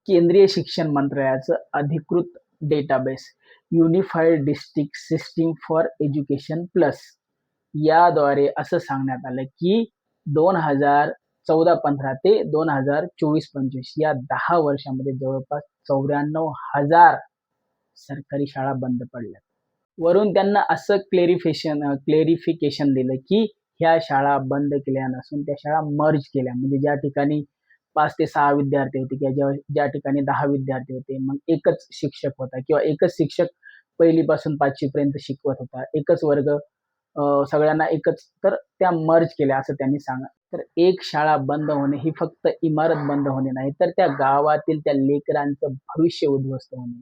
केंद्रीय शिक्षण मंत्रालयाचं अधिकृत database unified district system for education plus याद्वारे असं सांगण्यात आलं की 2014-15 ते 2024-25 या 10 वर्षामध्ये जवळपास 94,000 सरकारी शाळा बंद पडल्या. वरून त्यांना असं क्लेरिफिकेशन दिलं की ह्या शाळा बंद केल्या नसून त्या शाळा मर्ज केल्या. म्हणजे ज्या ठिकाणी 5 ते 6 विद्यार्थी होते किंवा ज्या ठिकाणी 10 विद्यार्थी होते, मग एकच शिक्षक होता किंवा एकच शिक्षक 1ली पासून 5वी पर्यंत शिकवत होता. एकच वर्ग सगळ्यांना एकच, तर त्या मर्ज केल्या असं त्यांनी सांगा. तर एक शाळा बंद होणे ही फक्त इमारत बंद होणे नाही, तर त्या गावातील त्या लेकरांचं भविष्य उद्ध्वस्त होणे.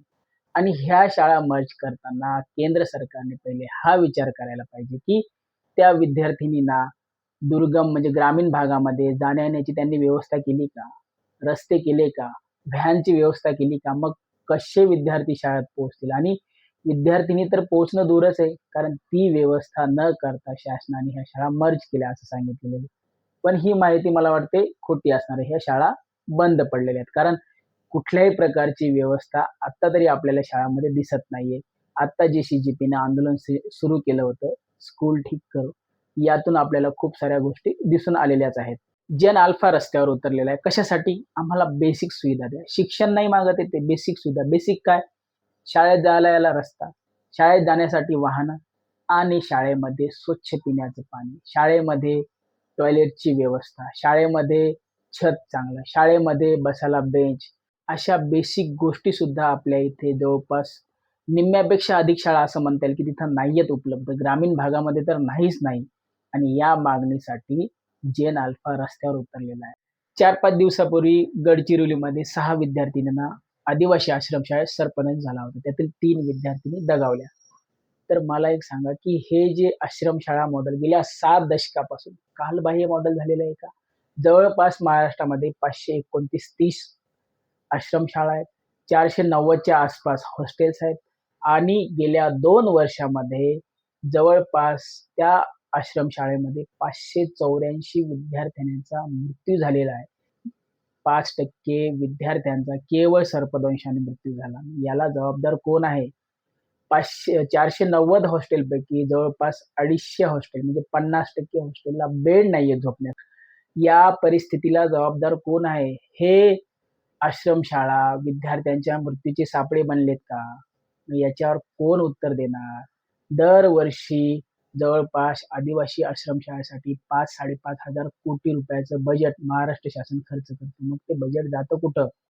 आणि ह्या शाळा मर्ज करताना केंद्र सरकारने पहिले हा विचार करायला पाहिजे, की त्या विद्यार्थिनींना दुर्गम म्हणजे ग्रामीण भागामध्ये जाण्या-येण्याची त्यांनी व्यवस्था केली का? रस्ते केले का? व्हॅनची व्यवस्था केली का? मग कसे विद्यार्थी शाळेत पोहोचतील? आणि विद्यार्थिनी तर पोहोचणं दूरच आहे, कारण ती व्यवस्था न करता शासनाने ह्या शाळा मर्ज केल्या असं सांगितलेलं आहे. पण ही माहिती मला वाटते खोटी असणार आहे. ह्या शाळा बंद पडलेल्या आहेत. कारण कुठल्याही प्रकारची व्यवस्था आत्ता तरी आपल्याला शाळामध्ये दिसत नाहीये. आत्ता जे CGPने आंदोलन सुरू केलं होतं, स्कूल ठीक करो, यातून आपल्याला खूप साऱ्या गोष्टी दिसून आलेल्याच आहेत. जन अल्फा रस्त्यावर उतरलेला आहे. कशासाठी? आम्हाला बेसिक सुविधा द्या. शिक्षण नाही मागत आहे ते, बेसिक सुविधा. बेसिक काय? शाळेत जायला यायला रस्ता, शाळेत जाण्यासाठी वाहनं आणि शाळेमध्ये स्वच्छ पिण्याचं पाणी, शाळेमध्ये टॉयलेटची व्यवस्था, शाळेमध्ये छत चांगलं, शाळेमध्ये बसायला बेंच, अशा बेसिक गोष्टीसुद्धा आपल्या इथे जवळपास निम्म्यापेक्षा अधिक शाळा असं म्हणता येईल, की तिथं नाहीयेत उपलब्ध. ग्रामीण भागामध्ये तर नाहीच नाही. आणि या मागणीसाठी जेन अल्फा रस्त्यावर उतरलेला आहे. 4-5 दिवसापूर्वी गडचिरोलीमध्ये 6 विद्यार्थिनींना आदिवासी आश्रमशाळेत सरपंच झाला होता. त्यातील 3 विद्यार्थिनी दगावल्या. तर मला एक सांगा, की हे जे आश्रमशाळा मॉडेल गेल्या 7 दशकापासून कालबाह्य मॉडेल झालेलं आहे का? जवळपास महाराष्ट्रामध्ये 529-30 आश्रमशाळा आहेत. 490च्या आसपास हॉस्टेल्स आहेत आणि गेल्या 2 वर्षामध्ये जवळपास त्या आश्रमशाळेमध्ये 584 विद्यार्थ्यांचा मृत्यू झालेला आहे. 5% विद्यार्थ्यांचा केवळ सर्पदंशाने मृत्यू झाला. याला जबाबदार कोण आहे? 490 हॉस्टेलपैकी जवळपास 250 हॉस्टेल म्हणजे 50% हॉस्टेलला बेड नाहीये झोपण्यास. या परिस्थितीला जबाबदार कोण आहे? हे आश्रमशाळा विद्यार्थ्यांच्या मृत्यूचे सापळे बनलेत का? मग याच्यावर कोण उत्तर देणार? दरवर्षी जवळपास आदिवासी आश्रमशाळेसाठी 5,000-5,500 कोटी रुपयाचं बजेट महाराष्ट्र शासन खर्च करतं. मग ते बजेट जातं कुठं?